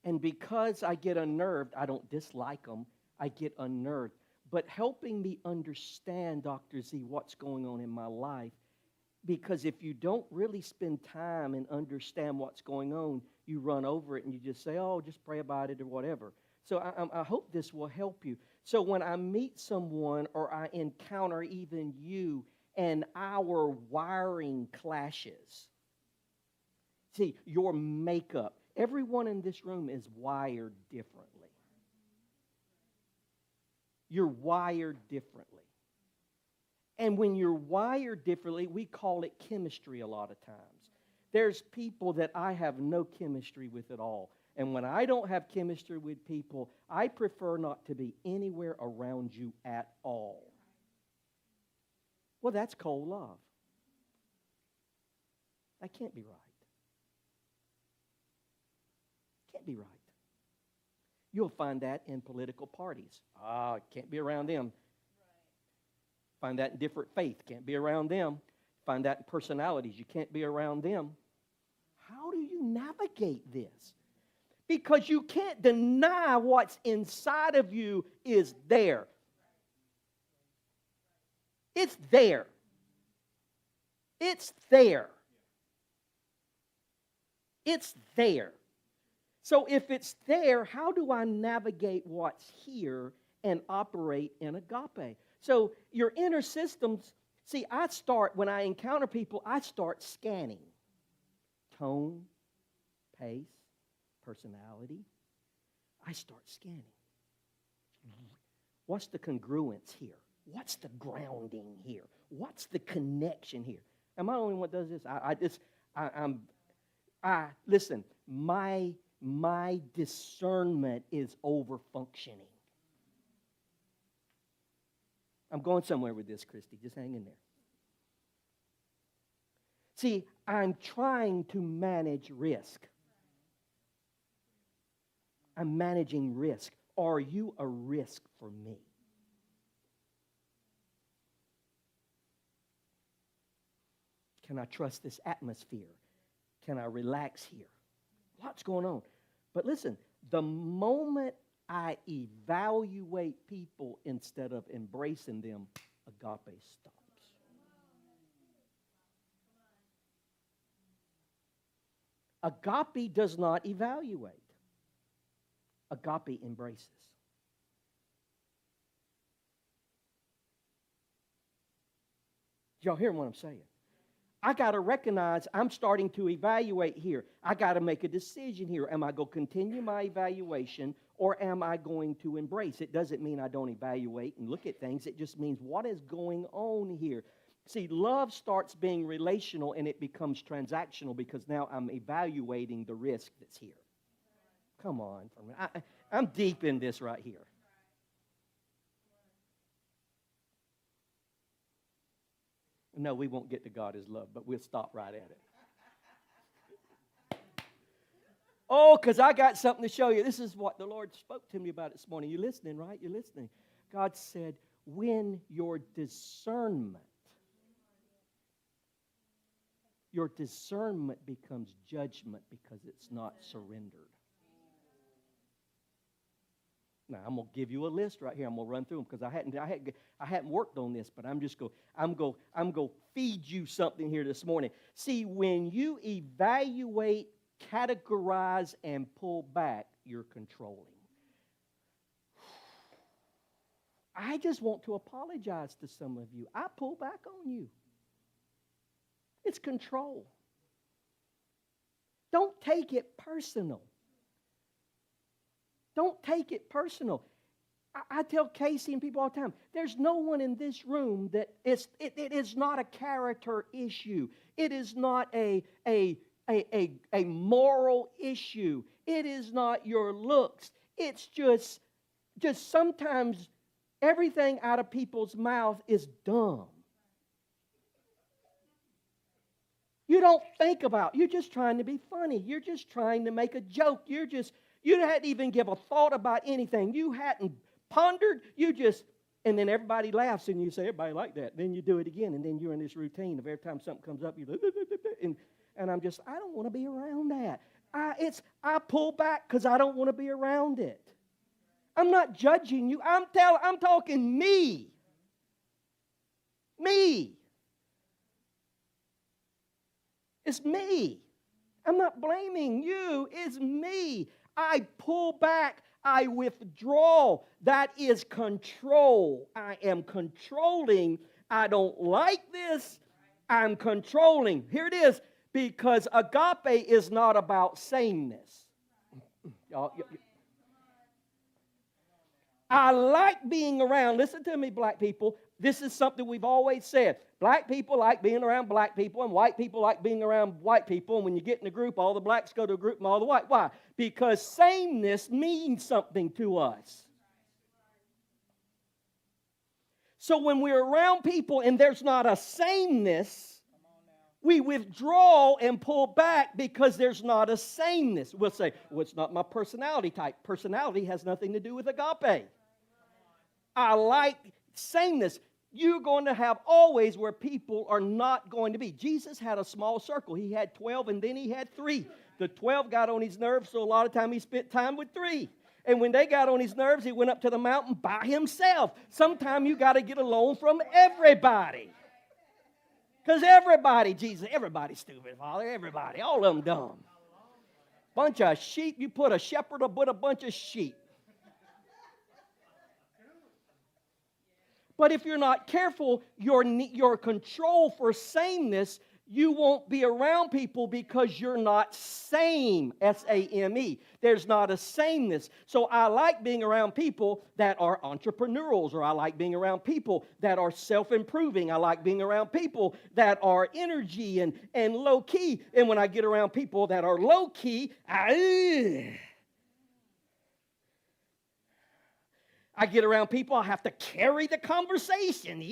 And because I get unnerved, I don't dislike them. I get unnerved. But helping me understand, Dr. Z, what's going on in my life, because if you don't really spend time and understand what's going on, you run over it and you just say, oh, just pray about it or whatever. So I hope this will help you. So when I meet someone or I encounter even you and our wiring clashes, see, your makeup, everyone in this room is wired differently. You're wired differently. And when you're wired differently, we call it chemistry a lot of times. There's people that I have no chemistry with at all. And when I don't have chemistry with people, I prefer not to be anywhere around you at all. Well, that's cold love. That can't be right. Can't be right. You'll find that in political parties. Can't be around them. Find that in different faith. Can't be around them. Find that in personalities. You can't be around them. How do you navigate this? Because you can't deny what's inside of you is there. It's there. It's there. It's there. So if it's there, how do I navigate what's here and operate in agape? So your inner systems, see, when I encounter people, I start scanning. Tone, pace, personality. I start scanning. What's the congruence here? What's the grounding here? What's the connection here? Am I the only one that does this? Listen, my discernment is over functioning. I'm going somewhere with this, Christy. Just hang in there. See, I'm trying to manage risk. I'm managing risk. Are you a risk for me? Can I trust this atmosphere? Can I relax here? What's going on? But listen, the moment I evaluate people instead of embracing them, agape stops. Agape does not evaluate. Agape embraces. Y'all hear what I'm saying? I got to recognize I'm starting to evaluate here. I got to make a decision here. Am I going to continue my evaluation or am I going to embrace? It doesn't mean I don't evaluate and look at things. It just means what is going on here. See, love starts being relational and it becomes transactional because now I'm evaluating the risk that's here. Come on. I'm deep in this right here. No, we won't get to God is love, but we'll stop right at it. Oh, because I got something to show you. This is what the Lord spoke to me about this morning. You're listening, right? You're listening. God said, when your discernment becomes judgment because it's not surrendered. Now, I'm going to give you a list right here. I'm going to run through them because I hadn't worked on this, but I'm going to feed you something here this morning. See, when you evaluate, categorize, and pull back, you're controlling. I just want to apologize to some of you. I pull back on you. It's control. Don't take it personal. Don't take it personal. I tell Casey and people all the time, there's no one in this room that it is not a character issue. It is not a moral issue. It is not your looks. It's just sometimes everything out of people's mouth is dumb. You don't think about it. You're just trying to be funny. You're just trying to make a joke. You hadn't even give a thought about anything. You hadn't pondered. And then everybody laughs and you say, everybody like that. Then you do it again and then you're in this routine of every time something comes up, you and I'm just, I don't want to be around that. I pull back because I don't want to be around it. I'm not judging you. I'm talking me. Me. It's me. I'm not blaming you. It's me. I pull back. I withdraw. That is control. I am controlling. I don't like this. I'm controlling. Here it is. Because agape is not about sameness. I like being around, listen to me, black people. This is something we've always said. Black people like being around black people, and white people like being around white people. And when you get in a group, all the blacks go to a group and all the white. Why? Because sameness means something to us. So when we're around people and there's not a sameness, we withdraw and pull back because there's not a sameness. We'll say, well, it's not my personality type. Personality has nothing to do with agape. I like sameness. You're going to have always where people are not going to be. Jesus had a small circle. He had 12 and then he had 3. The 12 got on his nerves, so a lot of time he spent time with 3. And when they got on his nerves, he went up to the mountain by himself. Sometimes you got to get alone from everybody. Because everybody, Jesus, everybody's stupid, Father. Everybody, all of them dumb. Bunch of sheep. You put a shepherd with a bunch of sheep. But if you're not careful, your control for sameness, you won't be around people because you're not same, S-A-M-E. There's not a sameness. So I like being around people that are entrepreneurials, or I like being around people that are self-improving. I like being around people that are energy and low-key. And when I get around people that are low-key, I get around people, I have to carry the conversation.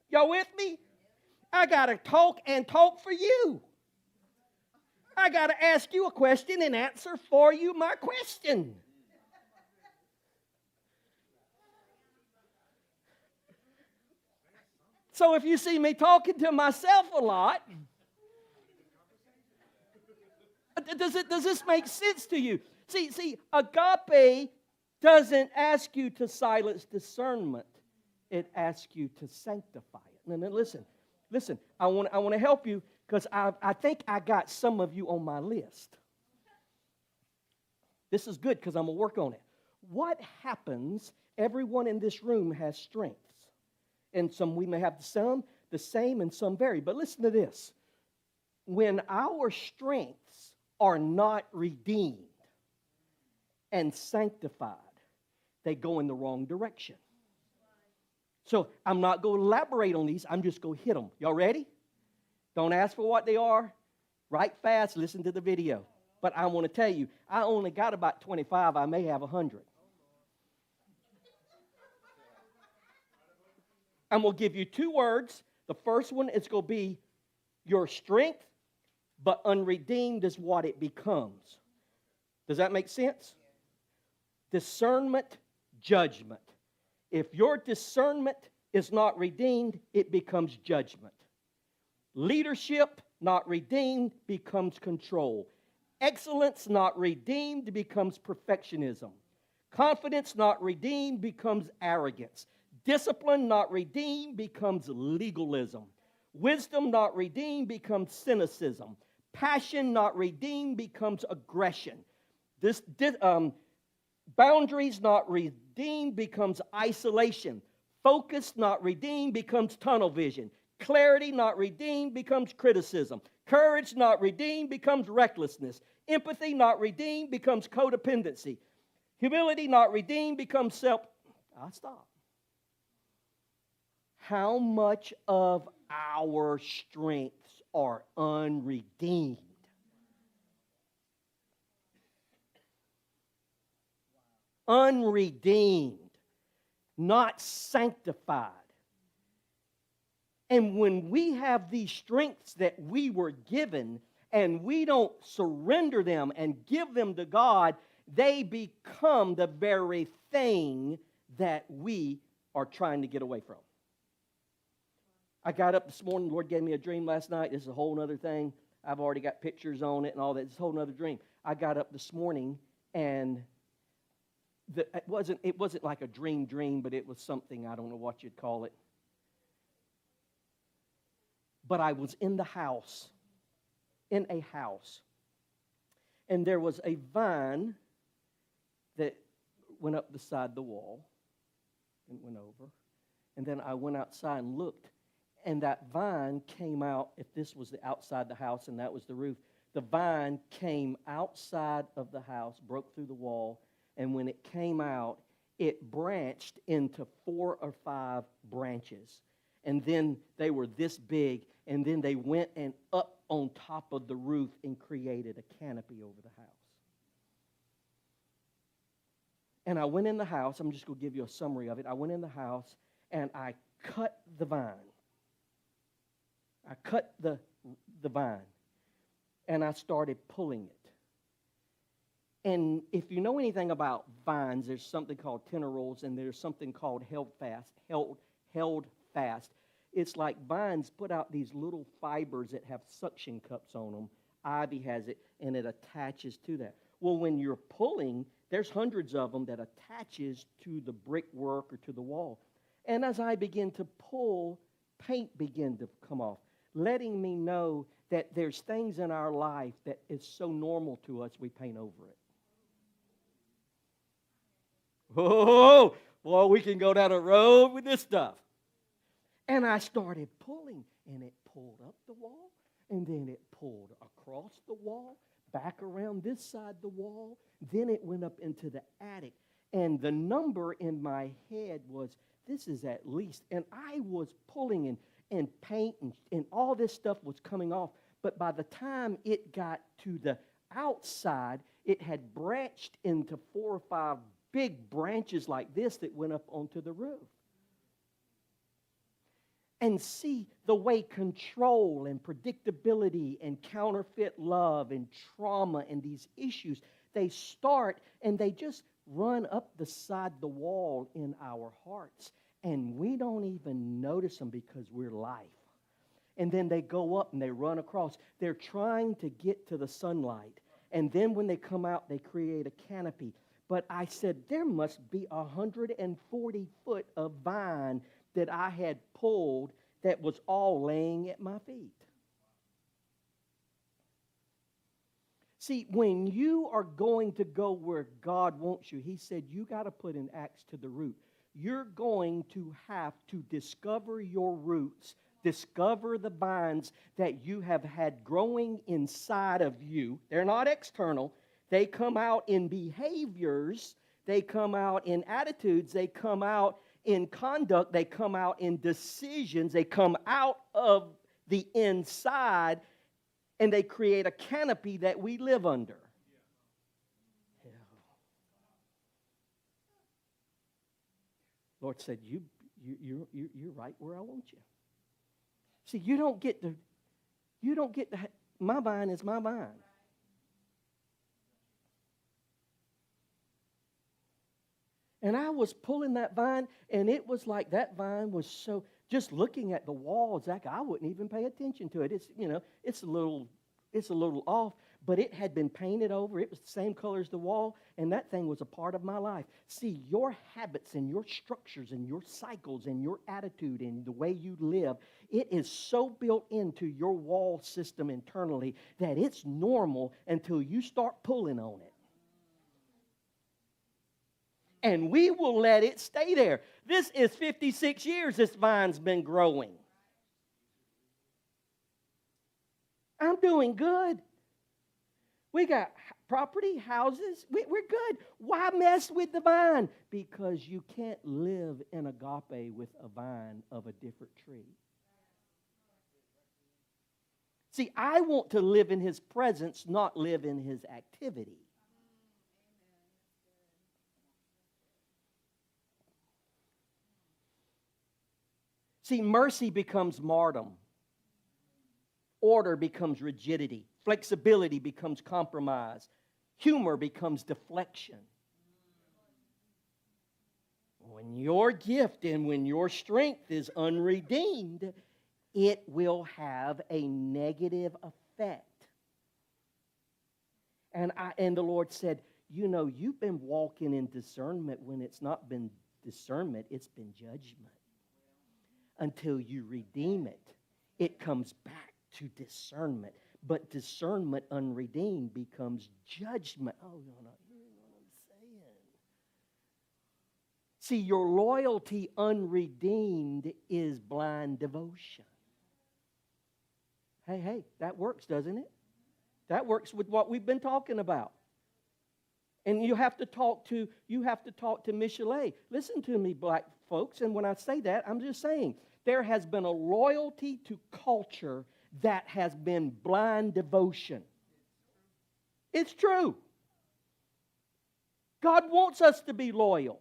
Y'all with me? I got to talk and talk for you. I got to ask you a question and answer for you my question. So if you see me talking to myself a lot, does this make sense to you? See, agape doesn't ask you to silence discernment. It asks you to sanctify it. Now listen, I want to help you because I think I got some of you on my list. This is good because I'm going to work on it. What happens, everyone in this room has strengths. And some we may have some the same and some vary. But listen to this. When our strengths are not redeemed and sanctified, they go in the wrong direction. So I'm not going to elaborate on these. I'm just going to hit them. Y'all ready? Don't ask for what they are. Write fast. Listen to the video. But I want to tell you, I only got about 25. I may have 100. I'm going to give you 2 words. The first one is going to be your strength, but unredeemed is what it becomes. Does that make sense? Discernment, judgment. If your discernment is not redeemed, it becomes judgment. Leadership, not redeemed, becomes control. Excellence, not redeemed, becomes perfectionism. Confidence, not redeemed, becomes arrogance. Discipline, not redeemed, becomes legalism. Wisdom, not redeemed, becomes cynicism. Passion, not redeemed, becomes aggression. Boundaries, not redeemed, becomes isolation. Focus, not redeemed, becomes tunnel vision. Clarity, not redeemed, becomes criticism. Courage, not redeemed, becomes recklessness. Empathy, not redeemed, becomes codependency. Humility, not redeemed, becomes I'll stop. How much of our strengths are unredeemed? Unredeemed, not sanctified. And when we have these strengths that we were given and we don't surrender them and give them to God, they become the very thing that we are trying to get away from. I got up this morning, the Lord gave me a dream last night. This is a whole other thing. I've already got pictures on it and all that. It's a whole other dream. I got up this morning and it wasn't like a dream, but it was something, I don't know what you'd call it. But I was in a house, and there was a vine that went up beside the wall and went over. And then I went outside and looked, and that vine came out. If this was the outside the house and that was the roof, the vine came outside of the house, broke through the wall, and when it came out, it branched into 4 or 5 branches. And then they were this big, and then they went and up on top of the roof and created a canopy over the house. And I went in the house. I'm just going to give you a summary of it. I went in the house, and I cut the vine. I cut the vine, and I started pulling it. And if you know anything about vines, there's something called tendrils, and there's something called held fast. It's like vines put out these little fibers that have suction cups on them. Ivy has it, and it attaches to that. Well, when you're pulling, there's hundreds of them that attaches to the brickwork or to the wall. And as I begin to pull, paint began to come off, letting me know that there's things in our life that is so normal to us, we paint over it. Oh, boy, we can go down a road with this stuff. And I started pulling, and it pulled up the wall, and then it pulled across the wall, back around this side the wall, then it went up into the attic. And the number in my head was, this is at least, and I was pulling and paint and all this stuff was coming off. But by the time it got to the outside, it had branched into 4 or 5 big branches like this that went up onto the roof. And see the way control and predictability and counterfeit love and trauma and these issues, they start and they just run up the side of the wall in our hearts. And we don't even notice them because we're life. And then they go up and they run across. They're trying to get to the sunlight. And then when they come out, they create a canopy. But I said, there must be 140 foot of vine that I had pulled that was all laying at my feet. See, when you are going to go where God wants you, He said you got to put an axe to the root. You're going to have to discover your roots, discover the vines that you have had growing inside of you. They're not external. They come out in behaviors. They come out in attitudes. They come out in conduct. They come out in decisions. They come out of the inside, and they create a canopy that we live under. Yeah. Lord said, you're right where I want you. See, you don't get to, my vine is my vine. And I was pulling that vine, and it was like that vine was so, just looking at the walls, I wouldn't even pay attention to it. It's a little off, but it had been painted over. It was the same color as the wall, and that thing was a part of my life. See, your habits and your structures and your cycles and your attitude and the way you live, it is so built into your wall system internally that it's normal until you start pulling on it. And we will let it stay there. This is 56 years this vine's been growing. I'm doing good. We got property, houses. We're good. Why mess with the vine? Because you can't live in agape with a vine of a different tree. See, I want to live in His presence, not live in His activity. See, mercy becomes martyrdom. Order becomes rigidity. Flexibility becomes compromise. Humor becomes deflection. When your gift and when your strength is unredeemed, it will have a negative effect. And the Lord said, you know, you've been walking in discernment when it's not been discernment, it's been judgment. Until you redeem it, it comes back to discernment. But discernment unredeemed becomes judgment. Oh, you're not hearing what I'm saying. See, your loyalty unredeemed is blind devotion. Hey, that works, doesn't it? That works with what we've been talking about. And you have to talk to Michelet. Listen to me, black folks, and when I say that, I'm just saying there has been a loyalty to culture that has been blind devotion. It's true. God wants us to be loyal.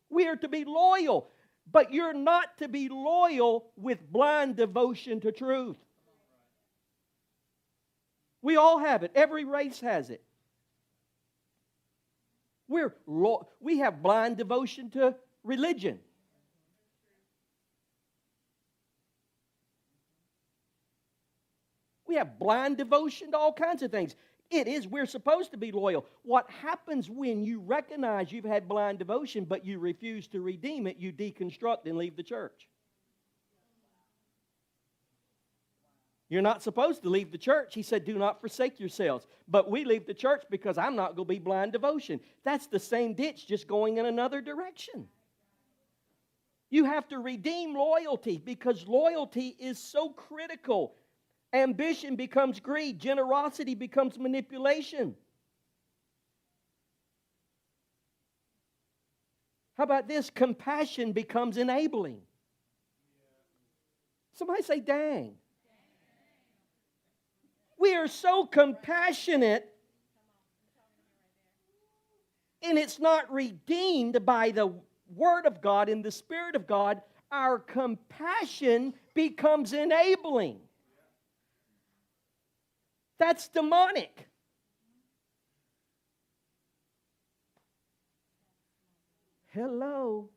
We are to be loyal, but you're not to be loyal with blind devotion to truth. We all have it. Every race has it. We have blind devotion to religion. We have blind devotion to all kinds of things. We're supposed to be loyal. What happens when you recognize you've had blind devotion, but you refuse to redeem it, you deconstruct and leave the church. You're not supposed to leave the church. He said, do not forsake yourselves. But we leave the church because I'm not going to be blind devotion. That's the same ditch, just going in another direction. You have to redeem loyalty because loyalty is so critical. Ambition becomes greed. Generosity becomes manipulation. How about this? Compassion becomes enabling. Somebody say, dang. We are so compassionate, and it's not redeemed by the Word of God and the Spirit of God. Our compassion becomes enabling. That's demonic. Hello.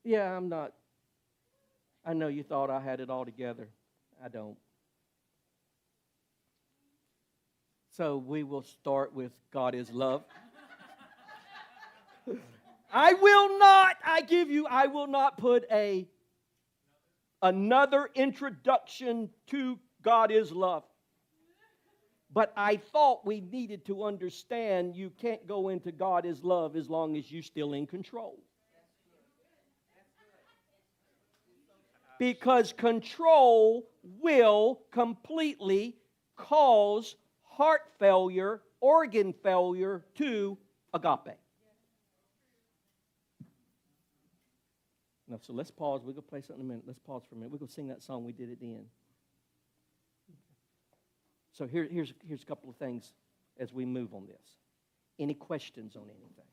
Yeah, I'm not. I know you thought I had it all together. I don't. So we will start with God is love. I will not put another introduction to God is love. But I thought we needed to understand you can't go into God is love as long as you're still in control. Because control will completely cause heart failure, organ failure to agape. Now, so let's pause. We're going to play something in a minute. Let's pause for a minute. We're going to sing that song we did at the end. So here's a couple of things as we move on this. Any questions on anything?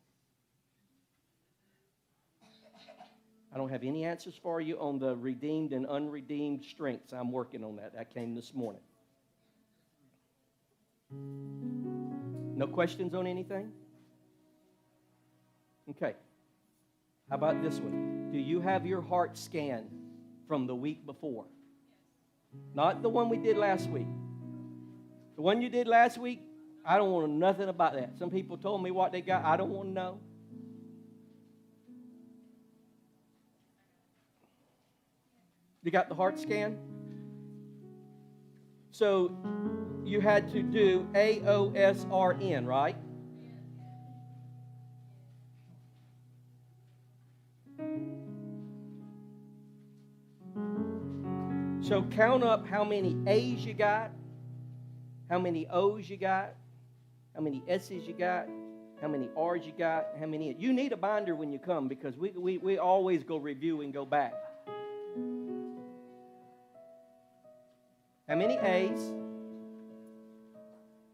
I don't have any answers for you on the redeemed and unredeemed strengths. I'm working on that. That came this morning. No questions on anything? Okay. How about this one? Do you have your heart scanned from the week before? Not the one we did last week. The one you did last week, I don't want to know nothing about that. Some people told me what they got. I don't want to know. You got the heart scan? So you had to do AOSRN, right? So count up how many A's you got, how many O's you got, how many S's you got, how many R's you got, how many. You need a binder when you come because we always go review and go back. How many A's?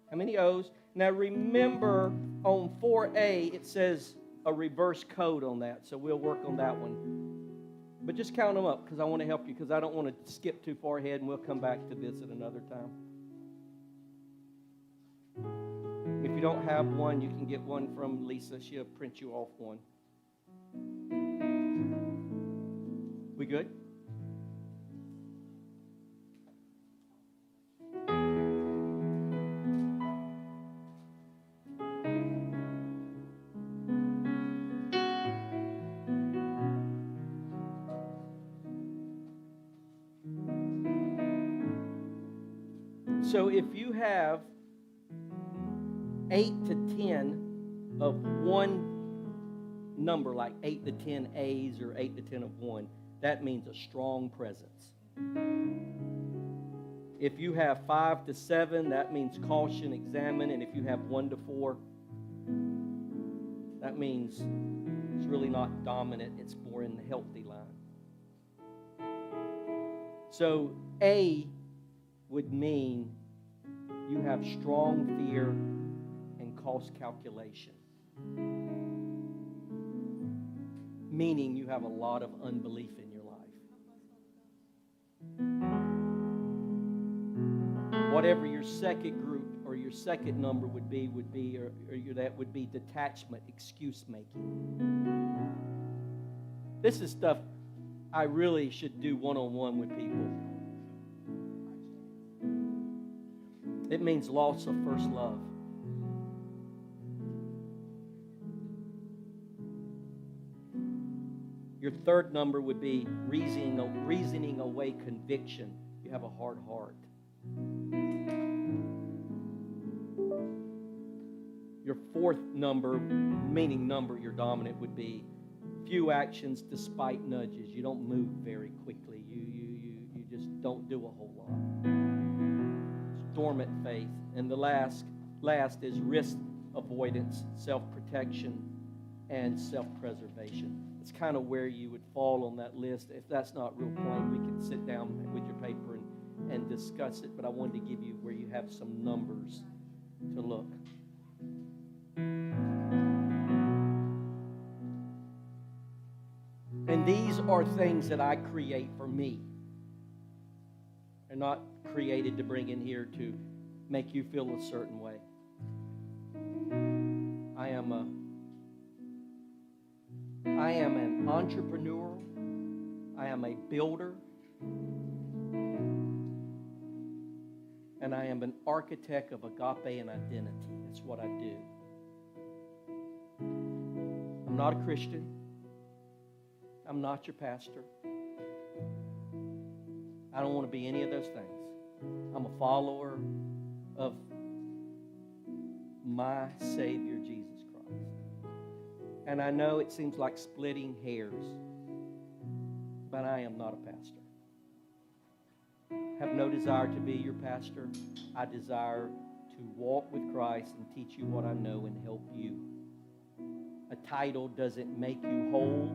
How many O's? Now remember on 4A it says a reverse code on that, so we'll work on that one. But just count them up because I want to help you because I don't want to skip too far ahead and we'll come back to this at another time. If you don't have one, you can get one from Lisa. She'll print you off one. We good? So if you have 8 to 10 of one number, like 8 to 10 A's or 8 to 10 of one, that means a strong presence. If you have 5 to 7, that means caution, examine. And if you have 1 to 4, that means it's really not dominant. It's more in the healthy line. So A would mean you have strong fear and cost calculation. Meaning you have a lot of unbelief in your life. Whatever your second group or your second number would be that would be detachment, excuse making. This is stuff I really should do one-on-one with people. It means loss of first love. Your third number would be reasoning away conviction. You have a hard heart. Your fourth number, meaning number, your dominant would be few actions despite nudges. You don't move very quickly. You just don't do a whole lot. It's dormant faith. And the last is risk avoidance, self-protection, and self-preservation. It's kind of where you would fall on that list. If that's not real plain, we can sit down with your paper and discuss it. But I wanted to give you where you have some numbers to look. And these are things that I create for me. They're not created to bring in here to make you feel a certain way. I am an entrepreneur. I am a builder. And I am an architect of agape and identity. That's what I do. I'm not a Christian. I'm not your pastor. I don't want to be any of those things. I'm a follower of my Savior, Jesus Christ. And I know it seems like splitting hairs, but I am not a pastor. I have no desire to be your pastor. I desire to walk with Christ and teach you what I know and help you. A title doesn't make you whole,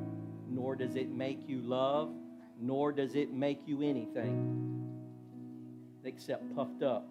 nor does it make you love, nor does it make you anything except puffed up